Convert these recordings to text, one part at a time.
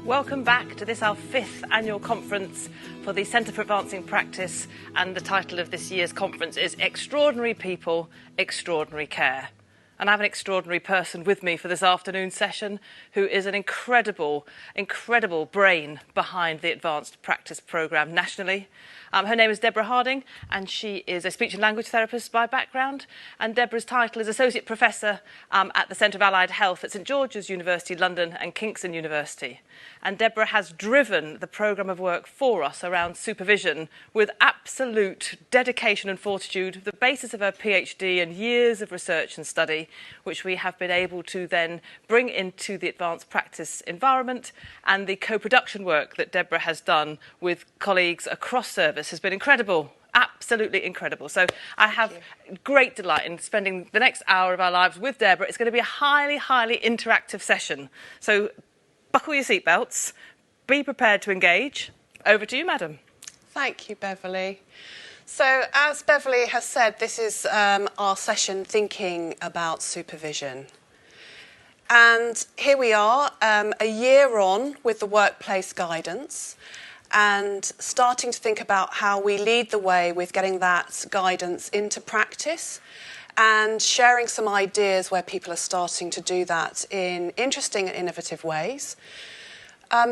Welcome back to this, our 5th annual conference for the Centre for Advancing Practice, and the title of this year's conference is Extraordinary People, Extraordinary Care. And I have an extraordinary person with me for this afternoon session who is an incredible brain behind the Advanced Practice programme nationally. Her name is Deborah Harding, and she is a speech and language therapist by background. And Deborah's title is Associate Professor at the Centre of Allied Health at St George's University, London, and Kingston University. And Deborah has driven the programme of work for us around supervision with absolute dedication and fortitude, the basis of her PhD and years of research and study, which we have been able to then bring into the advanced practice environment. And the co-production work that Deborah has done with colleagues across service has been incredible, absolutely incredible. So I have great delight in spending the next hour of our lives with Deborah. It's going to be a highly interactive session. So buckle your seatbelts, be prepared to engage. Over to you, madam. Thank you, Beverly. So, as Beverly has said, this is our session thinking about supervision. And here we are, a year on with the workplace guidance, and starting to think about how we lead the way with getting that guidance into practice, and sharing some ideas where people are starting to do that in interesting and innovative ways.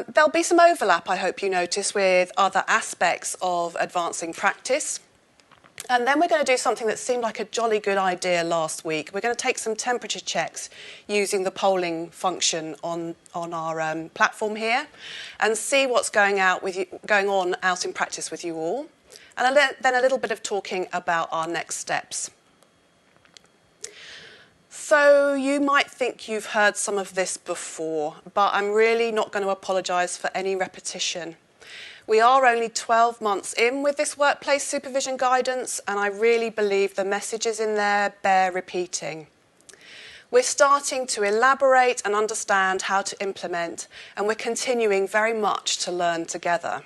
There'll be some overlap, I hope you notice, with other aspects of advancing practice. And then we're going to do something that seemed like a jolly good idea last week. We're going to take some temperature checks using the polling function on our platform here, and see what's going on out in practice with you all. And then a little bit of talking about our next steps. So you might think you've heard some of this before, but I'm really not going to apologise for any repetition. We are only 12 months in with this workplace supervision guidance, and I really believe the messages in there bear repeating. We're starting to elaborate and understand how to implement, and we're continuing very much to learn together.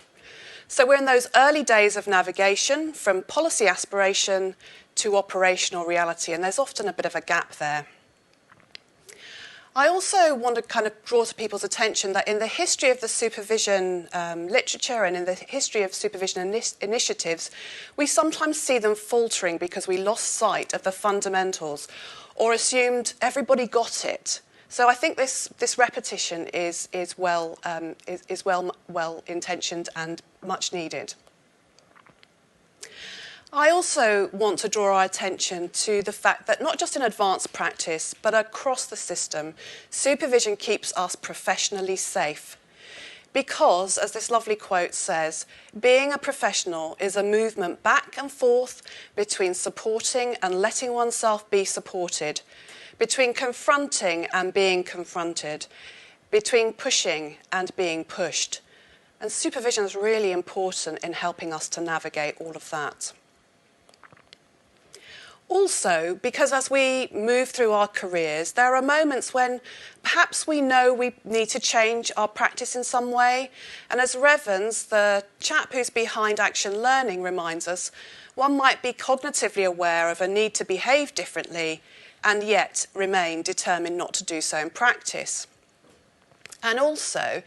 So we're in those early days of navigation, from policy aspiration to operational reality, and there's often a bit of a gap there. I also want to kind of draw to people's attention that in the history of the supervision literature and in the history of supervision initiatives, we sometimes see them faltering because we lost sight of the fundamentals or assumed everybody got it. So I think this repetition is well intentioned and much needed. I also want to draw our attention to the fact that not just in advanced practice, but across the system, supervision keeps us professionally safe. Because, as this lovely quote says, being a professional is a movement back and forth between supporting and letting oneself be supported, between confronting and being confronted, between pushing and being pushed. And supervision is really important in helping us to navigate all of that. Also, because as we move through our careers, there are moments when perhaps we know we need to change our practice in some way. And as Revans, the chap who's behind Action Learning, reminds us, one might be cognitively aware of a need to behave differently and yet remain determined not to do so in practice. And also,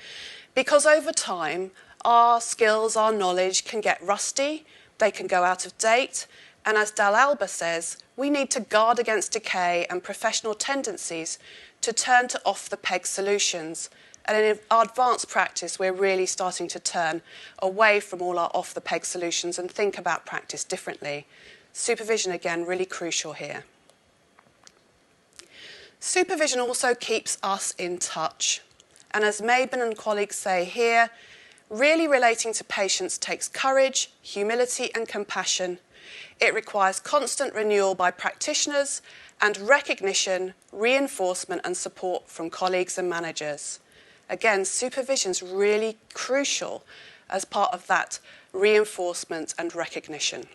because over time, our skills, our knowledge can get rusty, they can go out of date. And as Dal Alba says, we need to guard against decay and professional tendencies to turn to off-the-peg solutions. And in our advanced practice, we're really starting to turn away from all our off-the-peg solutions and think about practice differently. Supervision, again, really crucial here. Supervision also keeps us in touch. And as Mabon and colleagues say here, really relating to patients takes courage, humility and compassion. It requires constant renewal by practitioners and recognition, reinforcement and support from colleagues and managers. Again, supervision is really crucial as part of that reinforcement and recognition.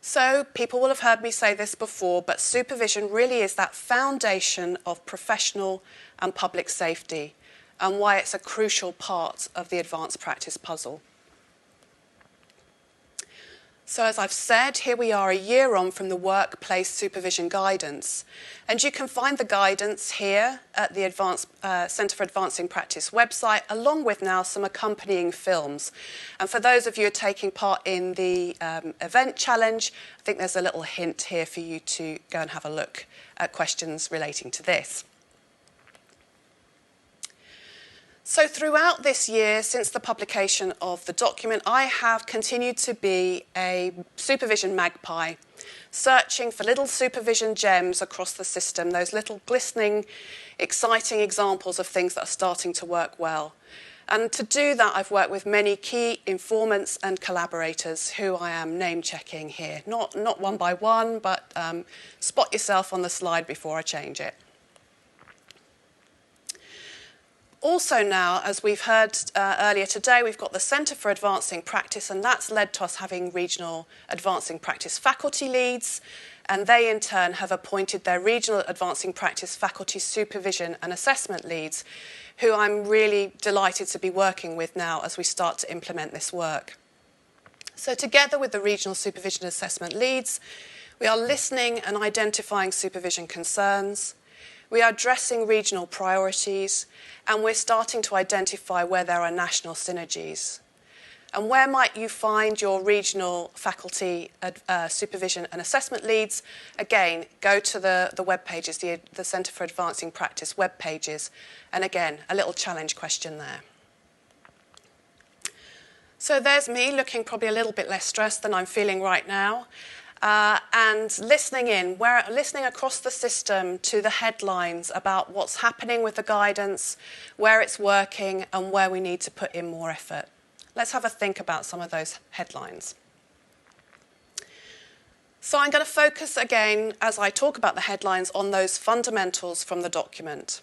So, people will have heard me say this before, but supervision really is that foundation of professional and public safety, and why it's a crucial part of the advanced practice puzzle. So as I've said, here we are a year on from the workplace supervision guidance. And you can find the guidance here at the Centre for Advancing Practice website, along with now some accompanying films. And for those of you who are taking part in the event challenge, I think there's a little hint here for you to go and have a look at questions relating to this. So throughout this year, since the publication of the document, I have continued to be a supervision magpie, searching for little supervision gems across the system, those little glistening, exciting examples of things that are starting to work well. And to do that, I've worked with many key informants and collaborators who I am name-checking here. Not one by one, but spot yourself on the slide before I change it. Also now, as we've heard earlier today, we've got the Centre for Advancing Practice, and that's led to us having regional Advancing Practice faculty leads, and they in turn have appointed their regional Advancing Practice faculty supervision and assessment leads, who I'm really delighted to be working with now as we start to implement this work. So together with the regional supervision assessment leads, we are listening and identifying supervision concerns. We are addressing regional priorities, and we're starting to identify where there are national synergies. And where might you find your regional faculty supervision and assessment leads? Again, go to the web pages, the Centre for Advancing Practice web pages, and again, a little challenge question there. So there's me looking probably a little bit less stressed than I'm feeling right now. And listening listening across the system to the headlines about what's happening with the guidance, where it's working, and where we need to put in more effort. Let's have a think about some of those headlines. So I'm going to focus again, as I talk about the headlines, on those fundamentals from the document.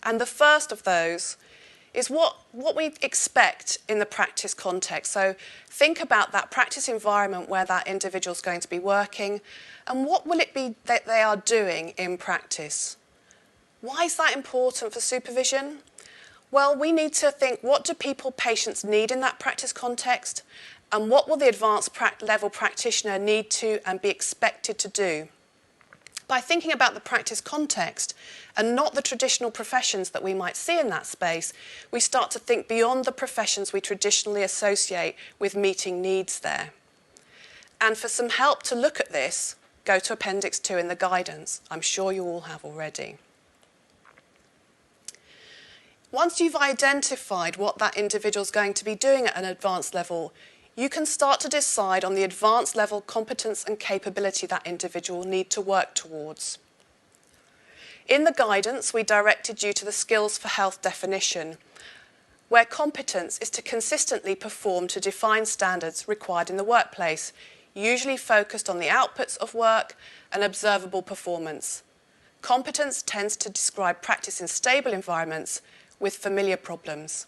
And the first of those is what we expect in the practice context. So think about that practice environment where that individual's going to be working, and what will it be that they are doing in practice? Why is that important for supervision? Well, we need to think, what do patients need in that practice context, and what will the advanced level practitioner need to and be expected to do? By thinking about the practice context and not the traditional professions that we might see in that space, we start to think beyond the professions we traditionally associate with meeting needs there. And for some help to look at this, go to Appendix 2 in the guidance. I'm sure you all have already. Once you've identified what that individual's going to be doing at an advanced level, you can start to decide on the advanced level competence and capability that individual will need to work towards. In the guidance, we directed you to the skills for health definition, where competence is to consistently perform to define standards required in the workplace, usually focused on the outputs of work and observable performance. Competence tends to describe practice in stable environments with familiar problems.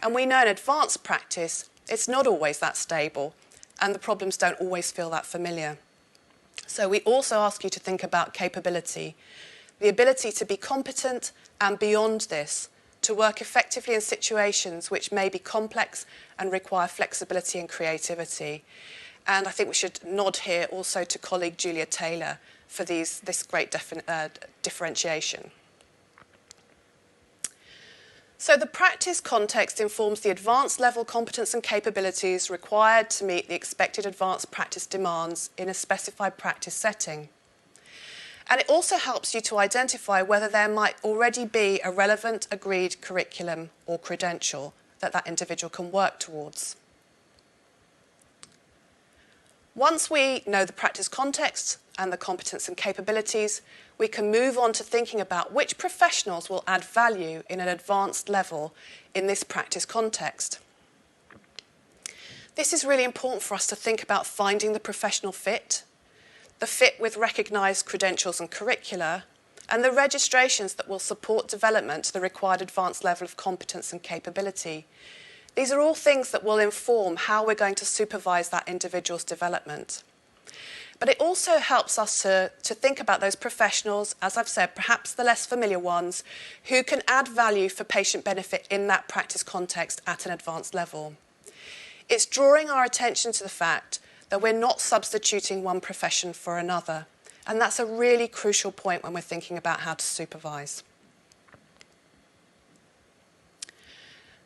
And we know in advanced practice, it's not always that stable, and the problems don't always feel that familiar. So we also ask you to think about capability, the ability to be competent and beyond this, to work effectively in situations which may be complex and require flexibility and creativity. And I think we should nod here also to colleague Julia Taylor for this great differentiation. So the practice context informs the advanced level competence and capabilities required to meet the expected advanced practice demands in a specified practice setting. And it also helps you to identify whether there might already be a relevant agreed curriculum or credential that individual can work towards. Once we know the practice context and the competence and capabilities, we can move on to thinking about which professionals will add value in an advanced level in this practice context. This is really important for us to think about finding the professional fit, the fit with recognised credentials and curricula, and the registrations that will support development to the required advanced level of competence and capability. These are all things that will inform how we're going to supervise that individual's development. But it also helps us to think about those professionals, as I've said, perhaps the less familiar ones, who can add value for patient benefit in that practice context at an advanced level. It's drawing our attention to the fact that we're not substituting one profession for another. And that's a really crucial point when we're thinking about how to supervise.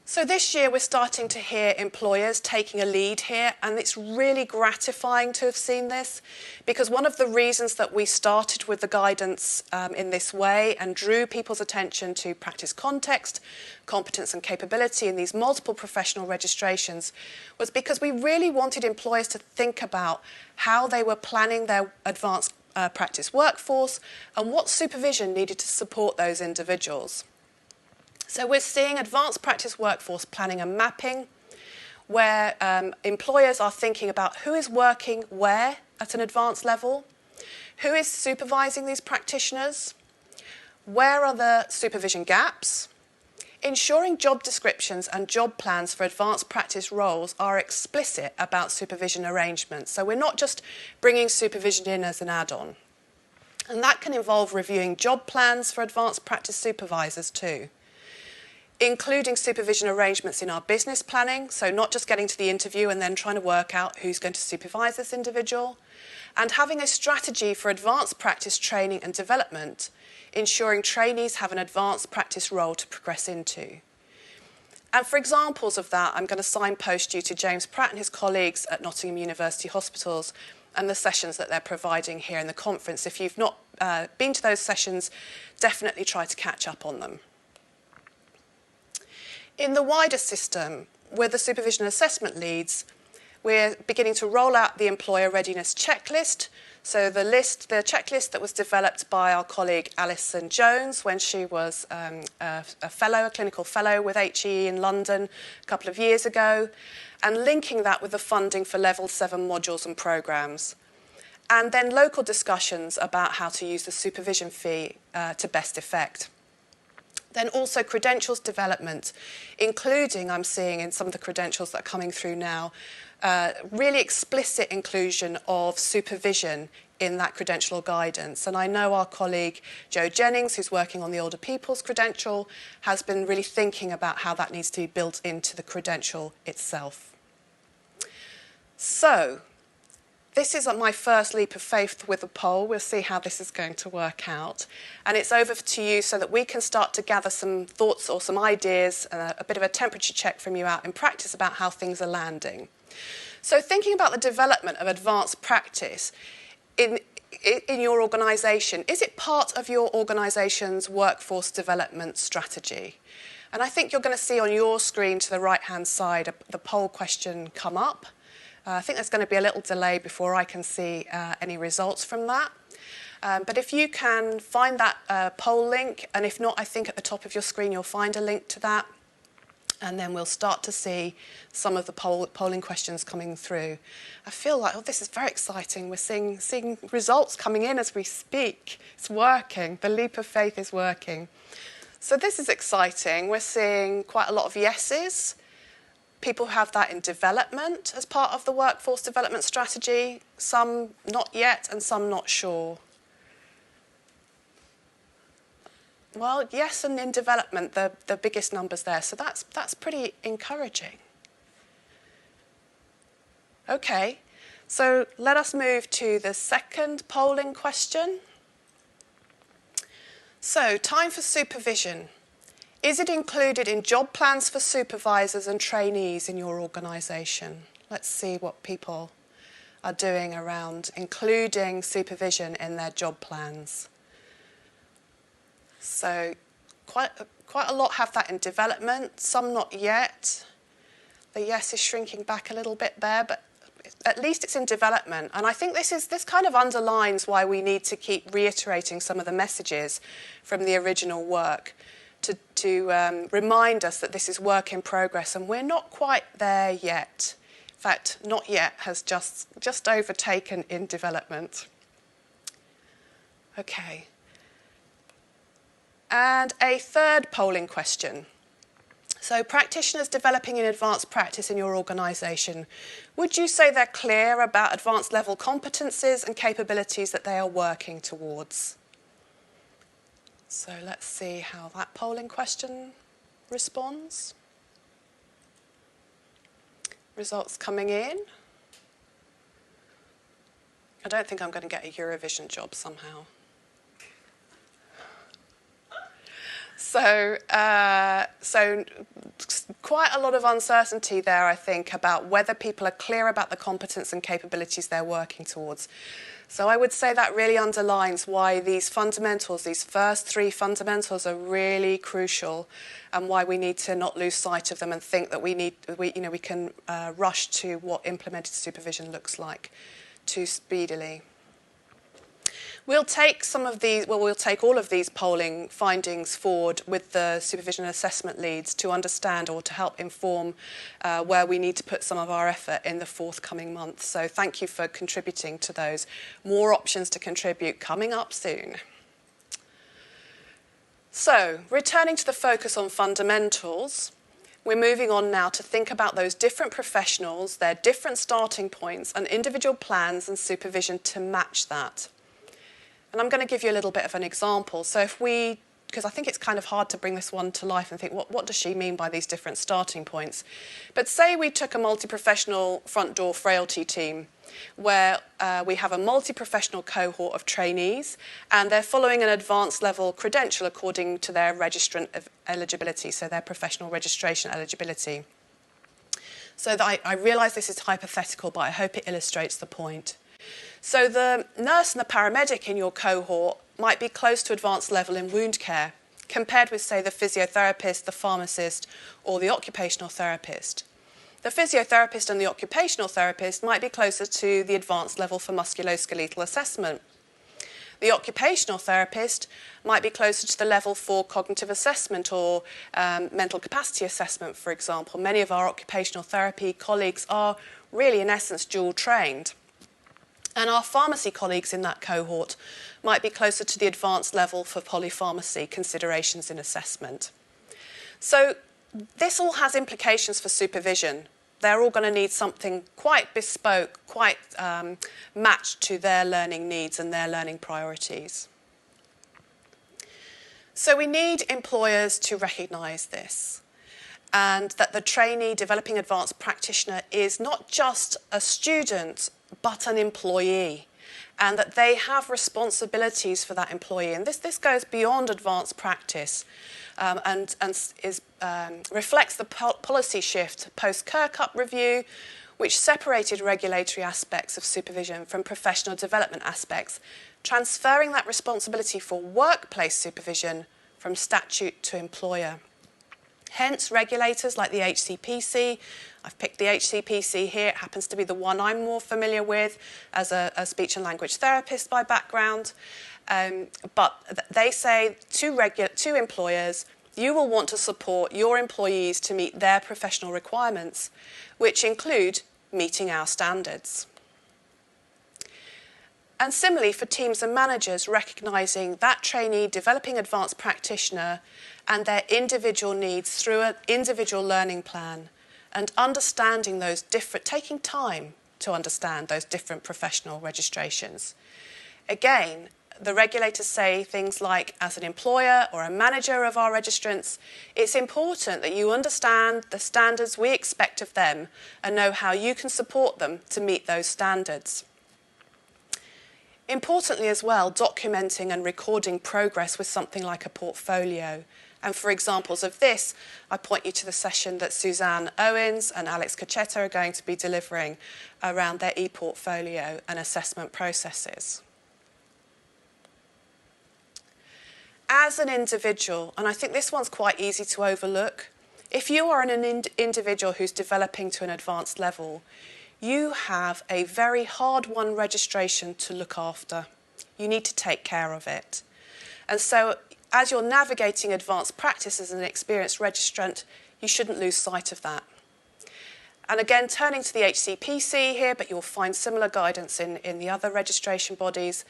So this year we're starting to hear employers taking a lead here, and it's really gratifying to have seen this, because one of the reasons that we started with the guidance in this way and drew people's attention to practice context, competence and capability in these multiple professional registrations was because we really wanted employers to think about how they were planning their advanced practice workforce and what supervision needed to support those individuals. So we're seeing advanced practice workforce planning and mapping, where employers are thinking about who is working where at an advanced level, who is supervising these practitioners, where are the supervision gaps, ensuring job descriptions and job plans for advanced practice roles are explicit about supervision arrangements. So we're not just bringing supervision in as an add-on. And that can involve reviewing job plans for advanced practice supervisors too, including supervision arrangements in our business planning, so not just getting to the interview and then trying to work out who's going to supervise this individual, and having a strategy for advanced practice training and development, ensuring trainees have an advanced practice role to progress into. And for examples of that, I'm going to signpost you to James Pratt and his colleagues at Nottingham University Hospitals and the sessions that they're providing here in the conference. If you've not been to those sessions, definitely try to catch up on them. In the wider system, with the supervision assessment leads, we're beginning to roll out the employer readiness checklist. So the checklist that was developed by our colleague Alison Jones when she was a clinical fellow with HE in London a couple of years ago, and linking that with the funding for level 7 modules and programmes. And then local discussions about how to use the supervision fee to best effect. Then also credentials development, including, I'm seeing in some of the credentials that are coming through now, really explicit inclusion of supervision in that credential guidance. And I know our colleague Jo Jennings, who's working on the older people's credential, has been really thinking about how that needs to be built into the credential itself. So, this is my first leap of faith with a poll. We'll see how this is going to work out. And it's over to you so that we can start to gather some thoughts or some ideas, a bit of a temperature check from you out in practice about how things are landing. So thinking about the development of advanced practice in your organisation, is it part of your organisation's workforce development strategy? And I think you're going to see on your screen to the right-hand side the poll question come up. I think there's going to be a little delay before I can see any results from that. But if you can find that poll link, and if not, I think at the top of your screen you'll find a link to that, and then we'll start to see some of the polling questions coming through. I feel like, oh, this is very exciting. We're seeing results coming in as we speak. It's working. The leap of faith is working. So this is exciting. We're seeing quite a lot of yeses. People have that in development as part of the workforce development strategy, some not yet and some not sure. Well, yes, and in development, the biggest numbers there, so that's pretty encouraging. Okay, so let us move to the second polling question. So, time for supervision. Is it included in job plans for supervisors and trainees in your organisation? Let's see what people are doing around including supervision in their job plans. So quite a lot have that in development, some not yet. The yes is shrinking back a little bit there, but at least it's in development. And I think this kind of underlines why we need to keep reiterating some of the messages from the original work to remind us that this is work in progress and we're not quite there yet. In fact, not yet has just overtaken in development. Okay. And a third polling question. So practitioners developing in advanced practice in your organisation, would you say they're clear about advanced level competences and capabilities that they are working towards? So let's see how that polling question responds. Results coming in. I don't think I'm going to get a Eurovision job somehow. So quite a lot of uncertainty there, I think, about whether people are clear about the competence and capabilities they're working towards. So I would say that really underlines why these fundamentals, these first three fundamentals, are really crucial, and why we need to not lose sight of them and think that we can rush to what implemented supervision looks like too speedily. We'll take we'll take all of these polling findings forward with the supervision and assessment leads to understand or to help inform where we need to put some of our effort in the forthcoming months. So thank you for contributing to those. More options to contribute coming up soon. So, returning to the focus on fundamentals, we're moving on now to think about those different professionals, their different starting points, and individual plans and supervision to match that. And I'm going to give you a little bit of an example. So because I think it's kind of hard to bring this one to life and think, what does she mean by these different starting points? But say we took a multi-professional front door frailty team where we have a multi-professional cohort of trainees and they're following an advanced level credential according to their registrant eligibility, so their professional registration eligibility. So I realise this is hypothetical, but I hope it illustrates the point. So the nurse and the paramedic in your cohort might be close to advanced level in wound care, compared with, say, the physiotherapist, the pharmacist, or the occupational therapist. The physiotherapist and the occupational therapist might be closer to the advanced level for musculoskeletal assessment. The occupational therapist might be closer to the level for cognitive assessment or mental capacity assessment, for example. Many of our occupational therapy colleagues are really, in essence, dual trained. And our pharmacy colleagues in that cohort might be closer to the advanced level for polypharmacy considerations in assessment. So this all has implications for supervision. They're all going to need something quite bespoke, quite matched to their learning needs and their learning priorities. So we need employers to recognise this, and that the trainee developing advanced practitioner is not just a student but an employee, and that they have responsibilities for that employee. And this goes beyond advanced practice and reflects the policy shift post-Kirkup review, which separated regulatory aspects of supervision from professional development aspects, transferring that responsibility for workplace supervision from statute to employer. Hence, regulators like the HCPC, I've picked the HCPC here, it happens to be the one I'm more familiar with as a speech and language therapist by background, but they say to employers, you will want to support your employees to meet their professional requirements, which include meeting our standards. And similarly for teams and managers, recognising that trainee developing advanced practitioner and their individual needs through an individual learning plan, and understanding those different, taking time to understand those different professional registrations. Again, the regulators say things like, as an employer or a manager of our registrants, it's important that you understand the standards we expect of them and know how you can support them to meet those standards. Importantly as well, documenting and recording progress with something like a portfolio. And for examples of this, I point you to the session that Suzanne Owens and Alex Cacetta are going to be delivering around their e-portfolio and assessment processes. As an individual, and I think this one's quite easy to overlook, if you are an individual who's developing to an advanced level, you have a very hard-won registration to look after. You need to take care of it. And so as you're navigating advanced practice as an experienced registrant, you shouldn't lose sight of that. And again, turning to the HCPC here, but you'll find similar guidance in the other registration bodies.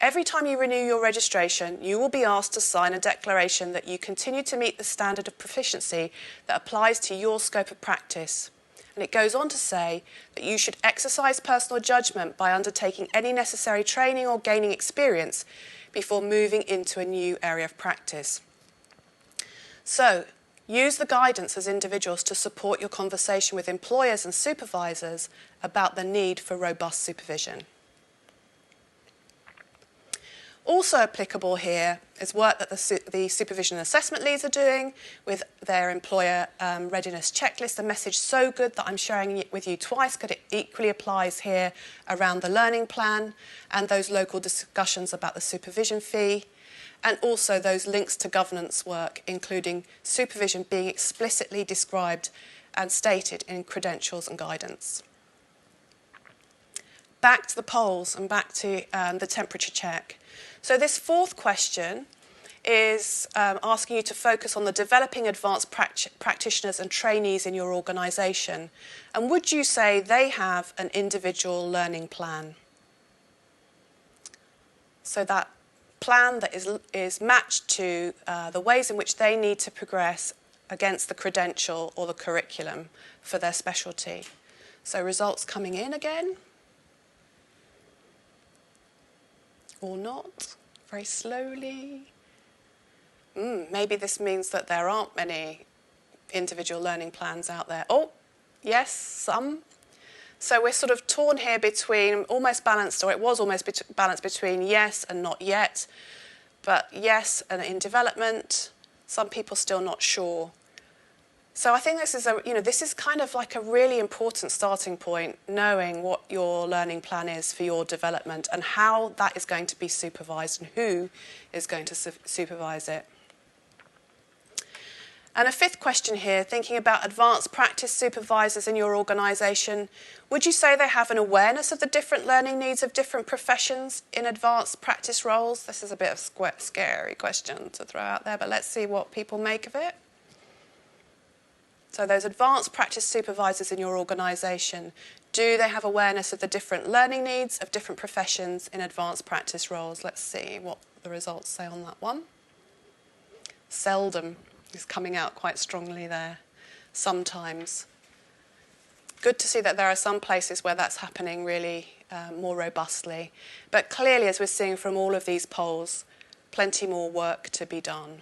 Every time you renew your registration, you will be asked to sign a declaration that you continue to meet the standard of proficiency that applies to your scope of practice. And it goes on to say that you should exercise personal judgment by undertaking any necessary training or gaining experience before moving into a new area of practice. So, Use the guidance as individuals to support your conversation with employers and supervisors about the need for robust supervision. Also applicable here is work that the supervision and assessment leads are doing with their employer readiness checklist. A message so good that I'm sharing it with you twice because it equally applies here around the learning plan and those local discussions about the supervision fee, and also those links to governance work, including supervision being explicitly described and stated in credentials and guidance. Back to the polls and back to the temperature check. So this fourth question is asking you to focus on the developing advanced practitioners and trainees in your organisation. And would you say they have an individual learning plan? So that plan that is matched to the ways in which they need to progress against the credential or the curriculum for their specialty. So results coming in again. Or not, very slowly. Maybe this means that there aren't many individual learning plans out there. Oh, yes, some. So we're sort of torn here between almost balanced, or it was almost balanced between yes and not yet, but yes and in development. Some people still not sure. So I think this is kind of like a really important starting point, knowing what your learning plan is for your development and how that is going to be supervised and who is going to supervise it. And a fifth question here, thinking about advanced practice supervisors in your organisation, would you say they have an awareness of the different learning needs of different professions in advanced practice roles? This is a bit of a scary question to throw out there, but let's see what people make of it. So those advanced practice supervisors in your organisation, do they have awareness of the different learning needs of different professions in advanced practice roles? Let's see what the results say on that one. Seldom is coming out quite strongly there. Sometimes. Good to see that there are some places where that's happening really more robustly. But clearly, as we're seeing from all of these polls, plenty more work to be done.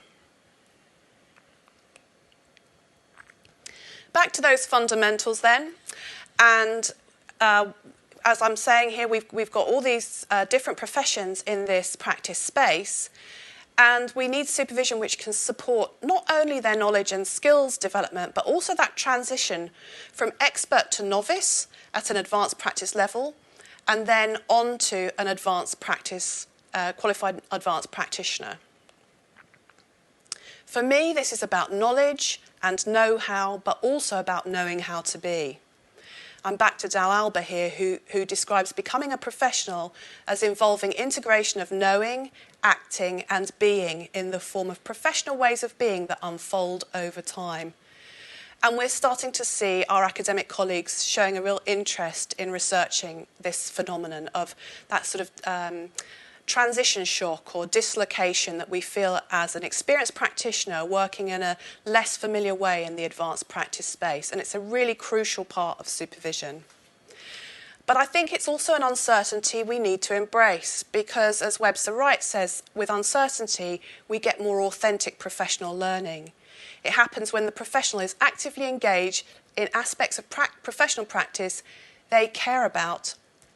Back to those fundamentals then, and as I'm saying here, we've got all these different professions in this practice space, and we need supervision which can support not only their knowledge and skills development, but also that transition from expert to novice at an advanced practice level, and then on to an advanced practice, qualified advanced practitioner. For me, this is about knowledge and know-how, but also about knowing how to be. I'm back to Dal Alba here, who describes becoming a professional as involving integration of knowing, acting, and being in the form of professional ways of being that unfold over time. And we're starting to see our academic colleagues showing a real interest in researching this phenomenon of that sort of transition shock or dislocation that we feel as an experienced practitioner working in a less familiar way in the advanced practice space. And it's a really crucial part of supervision. But I think it's also an uncertainty we need to embrace because, as Webster Wright says, with uncertainty, we get more authentic professional learning. It happens when the professional is actively engaged in aspects of professional practice they care about,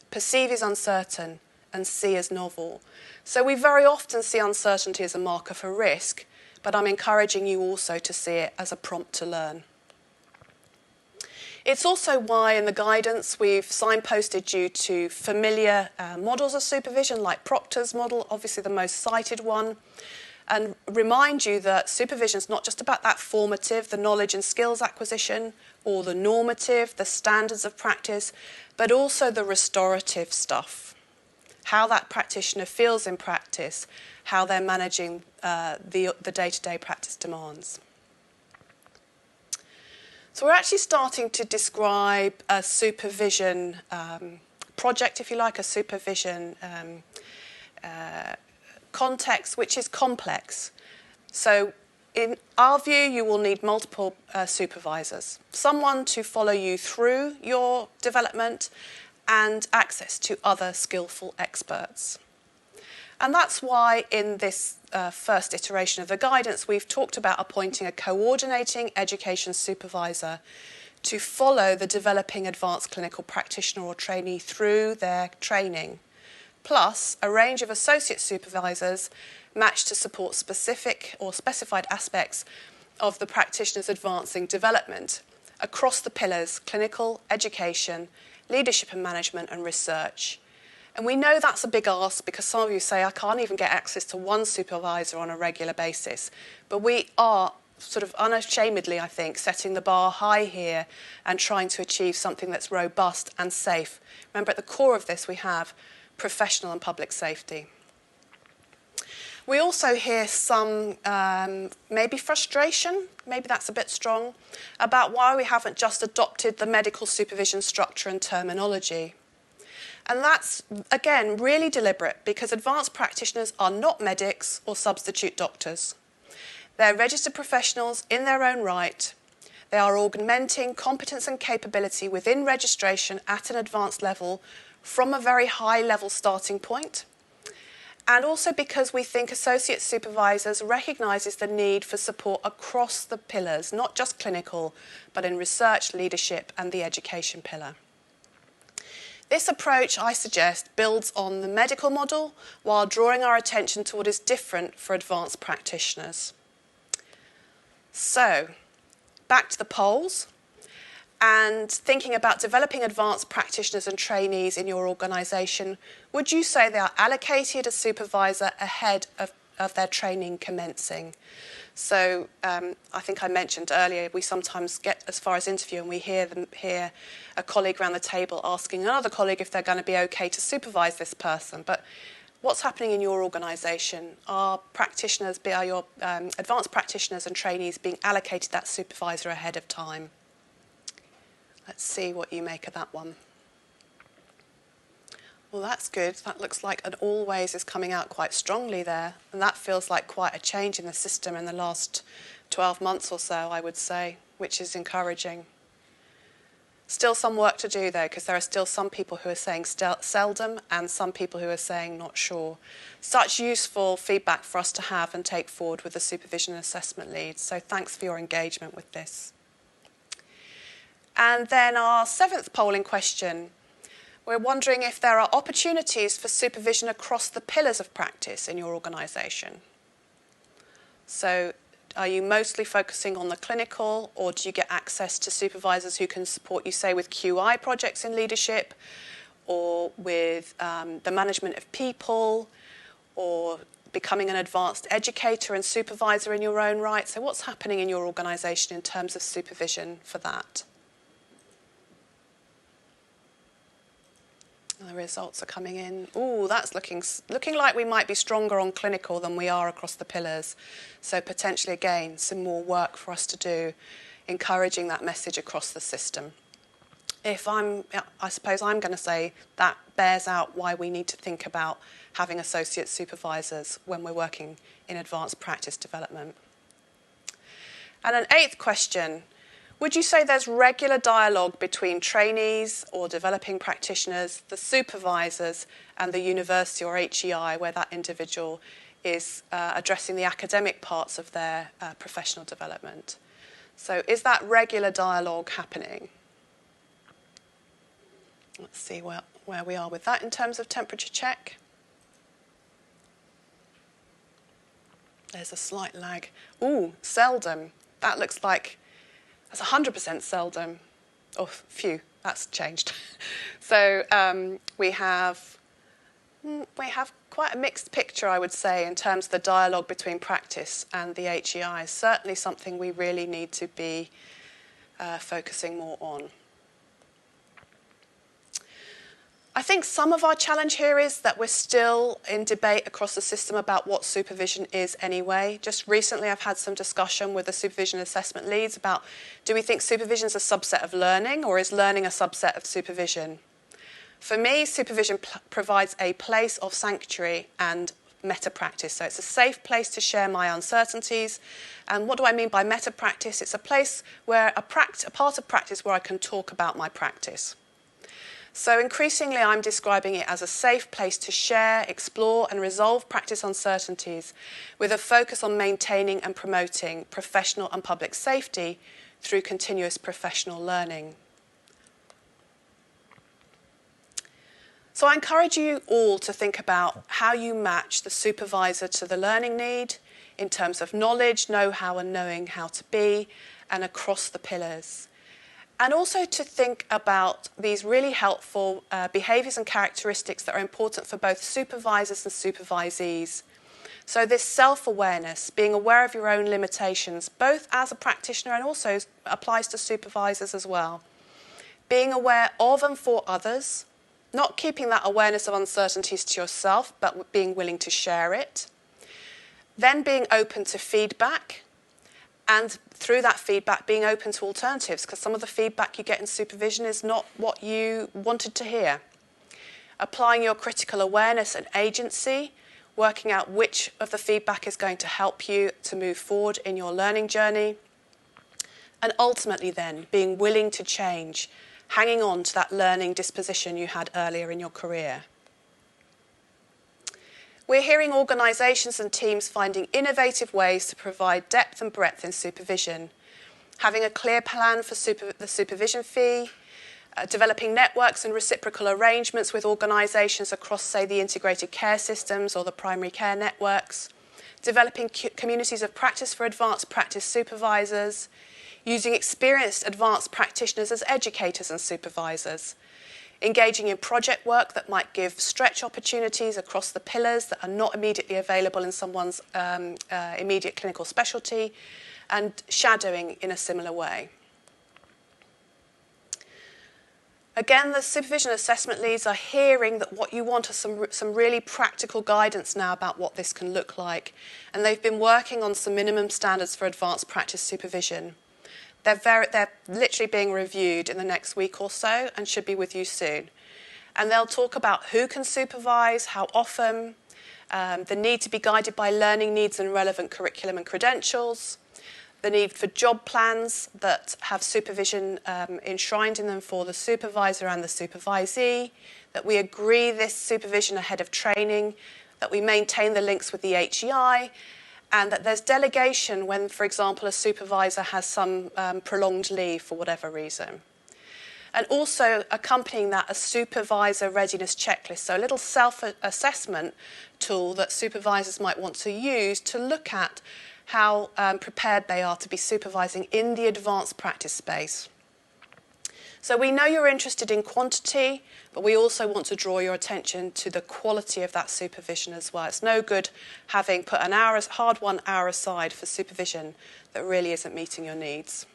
perceive as uncertain, and see as novel. So we very often see uncertainty as a marker for risk, but I'm encouraging you also to see it as a prompt to learn. It's also why in the guidance we've signposted you to familiar models of supervision, like Proctor's model, obviously the most cited one, and remind you that supervision is not just about that formative, the knowledge and skills acquisition, or the normative, the standards of practice, but also the restorative stuff. How that practitioner feels in practice, how they're managing the day-to-day practice demands. So we're actually starting to describe a supervision project, if you like, a supervision context which is complex. So in our view, you will need multiple supervisors, someone to follow you through your development and access to other skillful experts. And that's why in this first iteration of the guidance, we've talked about appointing a coordinating education supervisor to follow the developing advanced clinical practitioner or trainee through their training, plus a range of associate supervisors matched to support specific or specified aspects of the practitioner's advancing development across the pillars: clinical, education, leadership and management, and research. And we know that's a big ask because some of you say, I can't even get access to one supervisor on a regular basis. But we are sort of unashamedly, I think, setting the bar high here and trying to achieve something that's robust and safe. Remember, at the core of this, we have professional and public safety. We also hear some maybe frustration, maybe that's a bit strong, about why we haven't just adopted the medical supervision structure and terminology. And that's, again, really deliberate because advanced practitioners are not medics or substitute doctors. They're registered professionals in their own right. They are augmenting competence and capability within registration at an advanced level from a very high level starting point. And also because we think associate supervisors recognises the need for support across the pillars, not just clinical, but in research, leadership and the education pillar. This approach, I suggest, builds on the medical model while drawing our attention to what is different for advanced practitioners. So, back to the polls and thinking about developing advanced practitioners and trainees in your organisation, would you say they are allocated a supervisor ahead of their training commencing? So I think I mentioned earlier, we sometimes get as far as interview and we hear a colleague around the table asking another colleague if they're going to be okay to supervise this person. But what's happening in your organisation? Are your advanced practitioners and trainees being allocated that supervisor ahead of time? Let's see what you make of that one. Well, that's good. That looks like an always is coming out quite strongly there. And that feels like quite a change in the system in the last 12 months or so, I would say, which is encouraging. Still some work to do, though, because there are still some people who are saying seldom and some people who are saying not sure. Such useful feedback for us to have and take forward with the supervision and assessment leads. So thanks for your engagement with this. And then our 7th polling question. We're wondering if there are opportunities for supervision across the pillars of practice in your organisation. So are you mostly focusing on the clinical, or do you get access to supervisors who can support you, say, with QI projects in leadership, or with the management of people, or becoming an advanced educator and supervisor in your own right? So what's happening in your organisation in terms of supervision for that? The results are coming in. Ooh, that's looking like we might be stronger on clinical than we are across the pillars. So potentially, again, some more work for us to do, encouraging that message across the system. I suppose I'm going to say that bears out why we need to think about having associate supervisors when we're working in advanced practice development. And an 8th question. Would you say there's regular dialogue between trainees or developing practitioners, the supervisors, and the university or HEI, where that individual is addressing the academic parts of their professional development? So is that regular dialogue happening? Let's see where we are with that in terms of temperature check. There's a slight lag. Ooh, seldom. That looks like that's 100% seldom. Oh, phew, that's changed. So we have quite a mixed picture, I would say, in terms of the dialogue between practice and the HEI. Certainly something we really need to be focusing more on. I think some of our challenge here is that we're still in debate across the system about what supervision is anyway. Just recently I've had some discussion with the supervision assessment leads about, do we think supervision is a subset of learning, or is learning a subset of supervision? For me, supervision provides a place of sanctuary and meta-practice. So it's a safe place to share my uncertainties. And what do I mean by meta-practice? It's a place where a part of practice where I can talk about my practice. So increasingly I'm describing it as a safe place to share, explore and resolve practice uncertainties with a focus on maintaining and promoting professional and public safety through continuous professional learning. So I encourage you all to think about how you match the supervisor to the learning need in terms of knowledge, know-how and knowing how to be, and across the pillars. And also to think about these really helpful behaviours and characteristics that are important for both supervisors and supervisees. So this self-awareness, being aware of your own limitations, both as a practitioner and also applies to supervisors as well. Being aware of and for others, not keeping that awareness of uncertainties to yourself, but being willing to share it. Then being open to feedback, and through that feedback being open to alternatives, because some of the feedback you get in supervision is not what you wanted to hear. Applying your critical awareness and agency, working out which of the feedback is going to help you to move forward in your learning journey. And ultimately then, being willing to change, hanging on to that learning disposition you had earlier in your career. We're hearing organisations and teams finding innovative ways to provide depth and breadth in supervision, having a clear plan for the supervision fee, developing networks and reciprocal arrangements with organisations across, say, the integrated care systems or the primary care networks, developing communities of practice for advanced practice supervisors, using experienced advanced practitioners as educators and supervisors, engaging in project work that might give stretch opportunities across the pillars that are not immediately available in someone's immediate clinical specialty, and shadowing in a similar way. Again, the supervision assessment leads are hearing that what you want are some really practical guidance now about what this can look like, and they've been working on some minimum standards for advanced practice supervision. They're literally being reviewed in the next week or so and should be with you soon. And they'll talk about who can supervise, how often, the need to be guided by learning needs and relevant curriculum and credentials, the need for job plans that have supervision enshrined in them for the supervisor and the supervisee, that we agree this supervision ahead of training, that we maintain the links with the HEI, and that there's delegation when, for example, a supervisor has some prolonged leave for whatever reason. And also accompanying that, a supervisor readiness checklist, so a little self-assessment tool that supervisors might want to use to look at how prepared they are to be supervising in the advanced practice space. So we know you're interested in quantity, but we also want to draw your attention to the quality of that supervision as well. It's no good having put an hard-won hour aside for supervision that really isn't meeting your needs.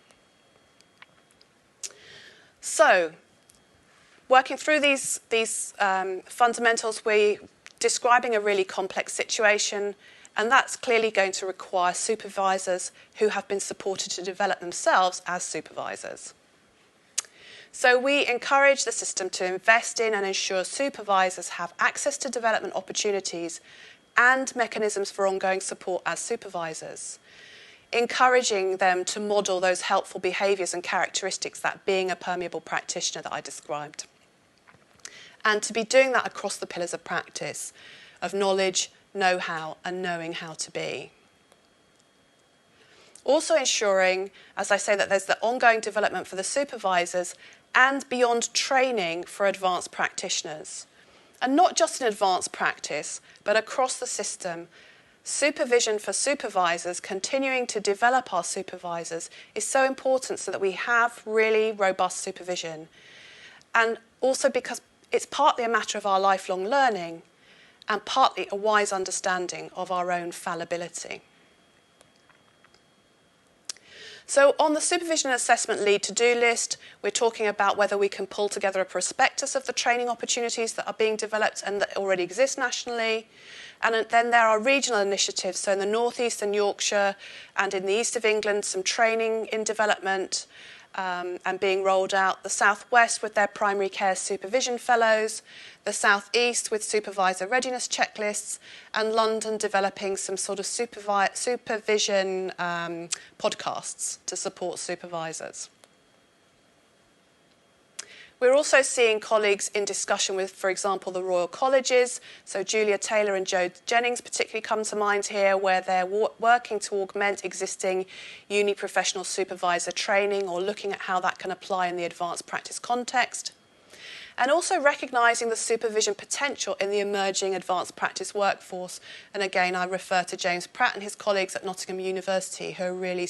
So, working through these fundamentals, we're describing a really complex situation, and that's clearly going to require supervisors who have been supported to develop themselves as supervisors. So we encourage the system to invest in and ensure supervisors have access to development opportunities and mechanisms for ongoing support as supervisors, encouraging them to model those helpful behaviours and characteristics, that being a permeable practitioner that I described. And to be doing that across the pillars of practice, of knowledge, know-how and knowing how to be. Also ensuring, as I say, that there's the ongoing development for the supervisors and beyond training for advanced practitioners. And not just in advanced practice, but across the system. Supervision for supervisors, continuing to develop our supervisors, is so important so that we have really robust supervision. And also because it's partly a matter of our lifelong learning and partly a wise understanding of our own fallibility. So on the supervision and assessment lead to-do list, we're talking about whether we can pull together a prospectus of the training opportunities that are being developed and that already exist nationally. And then there are regional initiatives, so in the North East and Yorkshire and in the East of England, some training in development and being rolled out. The South West with their primary care supervision fellows, the South East with supervisor readiness checklists, and London developing some sort of supervision podcasts to support supervisors. We're also seeing colleagues in discussion with, for example, the Royal Colleges. So Julia Taylor and Jo Jennings particularly come to mind here, where they're working to augment existing uni professional supervisor training or looking at how that can apply in the advanced practice context. And also recognising the supervision potential in the emerging advanced practice workforce. And again, I refer to James Pratt and his colleagues at Nottingham University, who are really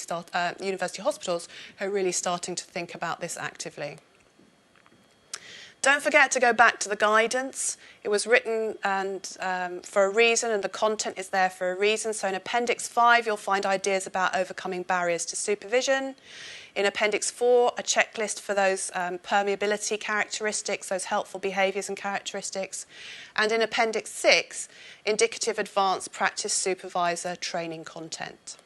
University Hospitals, who are really starting to think about this actively. Don't forget to go back to the guidance. It was written for a reason, and the content is there for a reason. So in Appendix 5, you'll find ideas about overcoming barriers to supervision. In Appendix 4, a checklist for those permeability characteristics, those helpful behaviours and characteristics. And in Appendix 6, indicative advanced practice supervisor training content.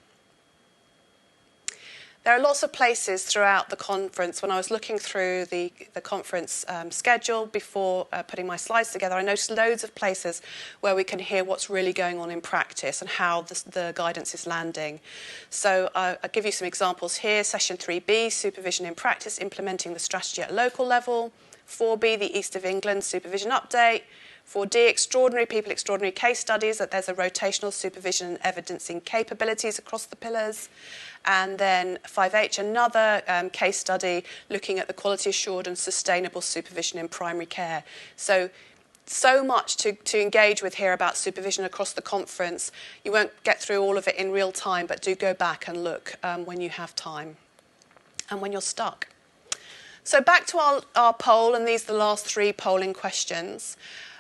There are lots of places throughout the conference. When I was looking through the conference schedule before putting my slides together, I noticed loads of places where we can hear what's really going on in practice and how the guidance is landing. So I'll give you some examples here. Session 3B, Supervision in Practice, Implementing the Strategy at Local Level. 4B, the East of England Supervision Update. 4D, Extraordinary People, Extraordinary Case Studies, that there's a rotational supervision and evidencing capabilities across the pillars. And then 5H, another case study looking at the quality assured and sustainable supervision in primary care. So much to engage with here about supervision across the conference. You won't get through all of it in real time, but do go back and look when you have time and when you're stuck. So back to our poll, and these are the last 3 polling questions.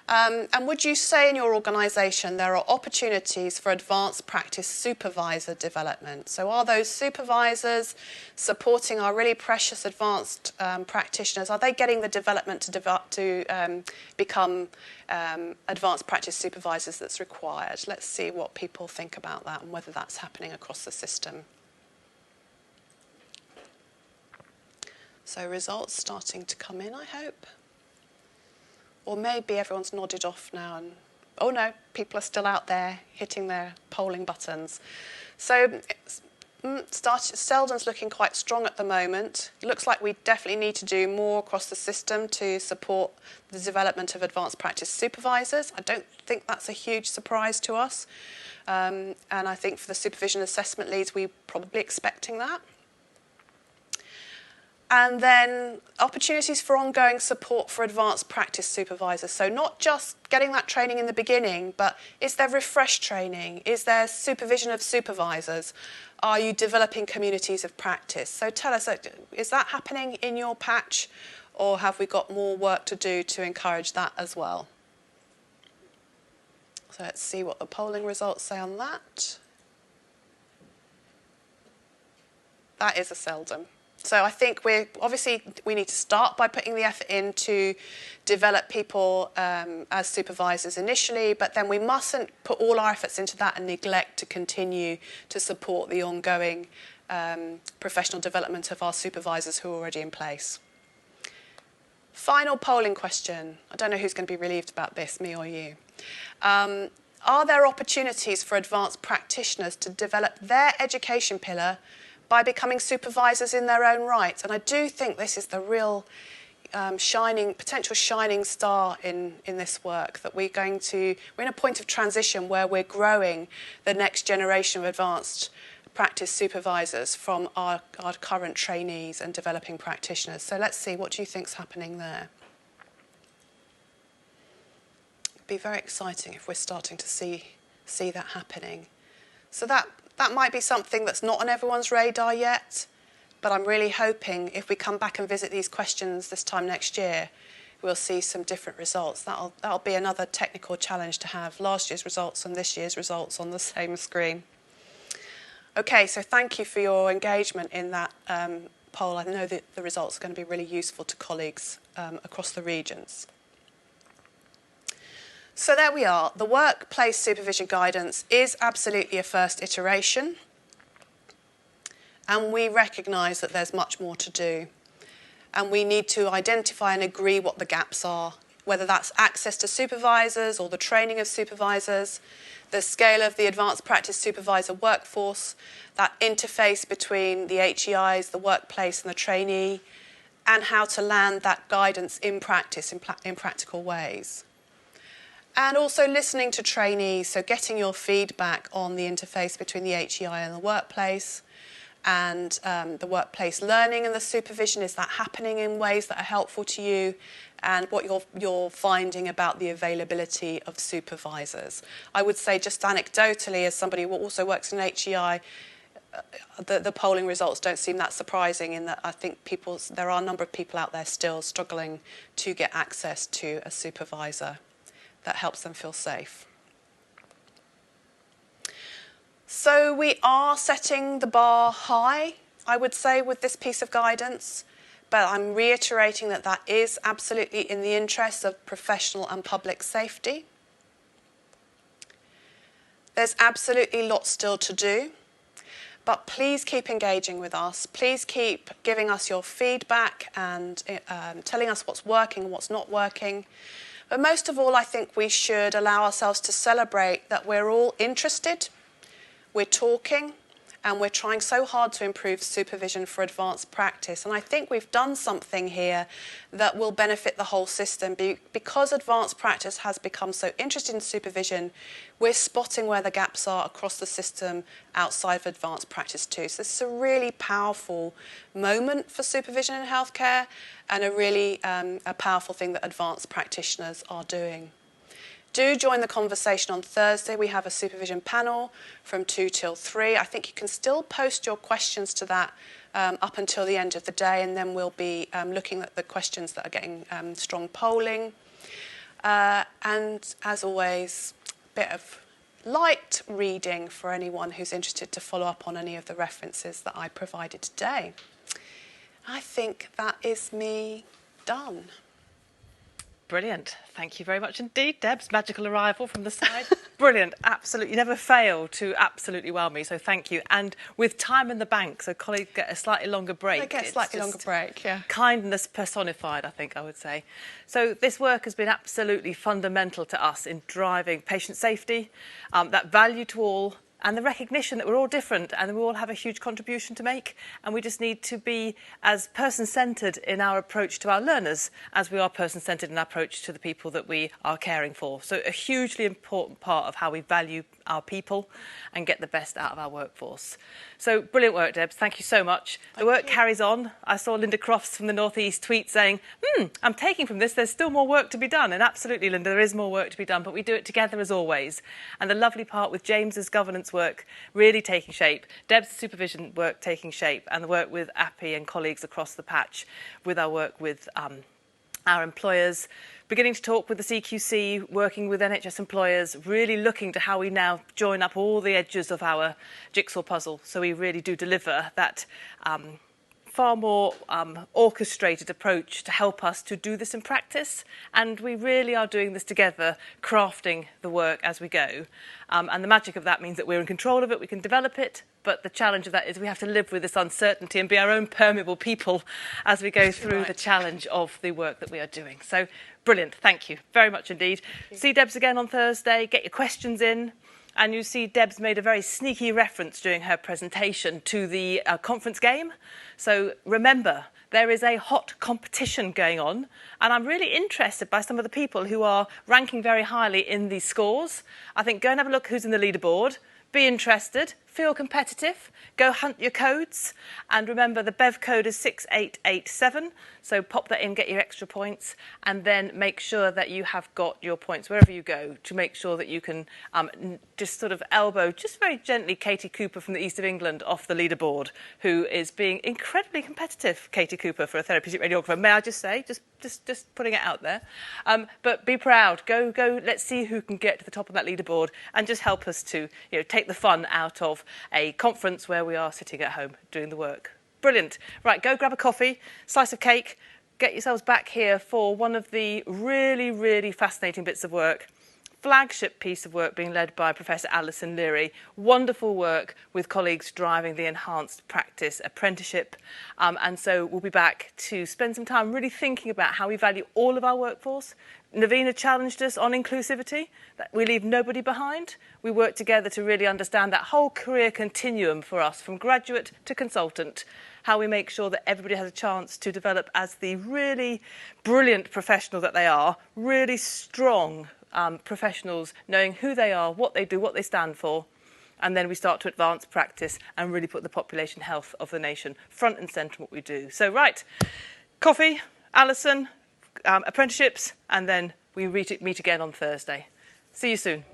And would you say in your organisation there are opportunities for advanced practice supervisor development? So are those supervisors supporting our really precious advanced practitioners? Are they getting the development to become advanced practice supervisors that's required? Let's see what people think about that and whether that's happening across the system. So results starting to come in, I hope. Or maybe everyone's nodded off now and, oh no, people are still out there hitting their polling buttons. So Selden's looking quite strong at the moment. It looks like we definitely need to do more across the system to support the development of advanced practice supervisors. I don't think that's a huge surprise to us. And I think for the supervision assessment leads, we're probably expecting that. And then opportunities for ongoing support for advanced practice supervisors. So not just getting that training in the beginning, but is there refresh training? Is there supervision of supervisors? Are you developing communities of practice? So tell us, is that happening in your patch, or have we got more work to do to encourage that as well? So let's see what the polling results say on that. That is a seldom. So I think we need to start by putting the effort in to develop people as supervisors initially, but then we mustn't put all our efforts into that and neglect to continue to support the ongoing professional development of our supervisors who are already in place. Final polling question. I don't know who's going to be relieved about this, me or you. Are there opportunities for advanced practitioners to develop their education pillar by becoming supervisors in their own right? And I do think this is the real potential shining star in this work, that we're in a point of transition where we're growing the next generation of advanced practice supervisors from our current trainees and developing practitioners. So let's see, what do you think's happening there? It'd be very exciting if we're starting to see that happening. So that might be something that's not on everyone's radar yet, but I'm really hoping if we come back and visit these questions this time next year, we'll see some different results. That'll be another technical challenge to have last year's results and this year's results on the same screen. Okay, so thank you for your engagement in that poll. I know that the results are going to be really useful to colleagues across the regions. So there we are. The workplace supervision guidance is absolutely a first iteration, and we recognise that there's much more to do. And we need to identify and agree what the gaps are, whether that's access to supervisors or the training of supervisors, the scale of the advanced practice supervisor workforce, that interface between the HEIs, the workplace and the trainee, and how to land that guidance in practice, in practical ways. And also listening to trainees, so getting your feedback on the interface between the HEI and the workplace, and the workplace learning and the supervision. Is that happening in ways that are helpful to you? And what you're finding about the availability of supervisors. I would say, just anecdotally, as somebody who also works in HEI, the polling results don't seem that surprising, in that I think there are a number of people out there still struggling to get access to a supervisor that helps them feel safe. So we are setting the bar high, I would say, with this piece of guidance, but I'm reiterating that that is absolutely in the interests of professional and public safety. There's absolutely lots still to do, but please keep engaging with us. Please keep giving us your feedback and telling us what's working and what's not working. But most of all, I think we should allow ourselves to celebrate that we're all interested, we're talking, and we're trying so hard to improve supervision for advanced practice. And I think we've done something here that will benefit the whole system. Because advanced practice has become so interested in supervision, we're spotting where the gaps are across the system outside of advanced practice too. So this is a really powerful moment for supervision in healthcare, and a really a powerful thing that advanced practitioners are doing. Do join the conversation on Thursday. We have a supervision panel from 2 till 3. I think you can still post your questions to that up until the end of the day, and then we'll be looking at the questions that are getting strong polling. And as always, a bit of light reading for anyone who's interested to follow up on any of the references that I provided today. I think that is me done. Brilliant. Thank you very much indeed, Deb's magical arrival from the side. Brilliant. Absolutely. You never fail to absolutely wow me, so thank you. And with time in the bank, so colleagues get a slightly longer break. They get a slightly longer break, yeah. Kindness personified, I think I would say. So this work has been absolutely fundamental to us in driving patient safety, that value to all, and the recognition that we're all different and we all have a huge contribution to make, and we just need to be as person-centred in our approach to our learners as we are person-centred in our approach to the people that we are caring for. So a hugely important part of how we value our people and get the best out of our workforce. So brilliant work, Debs. Thank you so much. The work carries on. I saw Linda Crofts from the North East tweet saying, I'm taking from this, there's still more work to be done. And absolutely, Linda, there is more work to be done, but we do it together as always. And the lovely part with James's governance work really taking shape, Deb's supervision work taking shape, and the work with Appy and colleagues across the patch with our work with our employers, beginning to talk with the CQC, working with NHS employers, really looking to how we now join up all the edges of our jigsaw puzzle so we really do deliver that far more orchestrated approach to help us to do this in practice. And we really are doing this together, crafting the work as we go. And the magic of that means that we're in control of it, we can develop it, but the challenge of that is we have to live with this uncertainty and be our own permeable people as we go through the challenge of the work that we are doing. So brilliant, thank you very much indeed. See Debs again on Thursday, get your questions in. And you see Deb's made a very sneaky reference during her presentation to the conference game. So remember, there is a hot competition going on. And I'm really interested by some of the people who are ranking very highly in these scores. I think go and have a look who's in the leaderboard. Be interested, feel competitive, go hunt your codes. And remember, the BEV code is 6887. So pop that in, get your extra points, and then make sure that you have got your points wherever you go to make sure that you can just sort of elbow, just very gently, Katie Cooper from the east of England off the leaderboard, who is being incredibly competitive, Katie Cooper, for a therapeutic radiographer. May I just say, just putting it out there. But be proud. Go. Let's see who can get to the top of that leaderboard and just help us to take the fun out of a conference where we are sitting at home doing the work. Brilliant. Right, go grab a coffee, slice of cake, get yourselves back here for one of the really, really fascinating bits of work. Flagship piece of work being led by Professor Alison Leary. Wonderful work with colleagues driving the enhanced practice apprenticeship. And so we'll be back to spend some time really thinking about how we value all of our workforce, Navina challenged us on inclusivity, that we leave nobody behind. We work together to really understand that whole career continuum for us, from graduate to consultant, how we make sure that everybody has a chance to develop as the really brilliant professional that they are, really strong professionals, knowing who they are, what they do, what they stand for. And then we start to advance practice and really put the population health of the nation front and centre in what we do. So, right, coffee, Alison, apprenticeships, and then we meet again on Thursday. See you soon.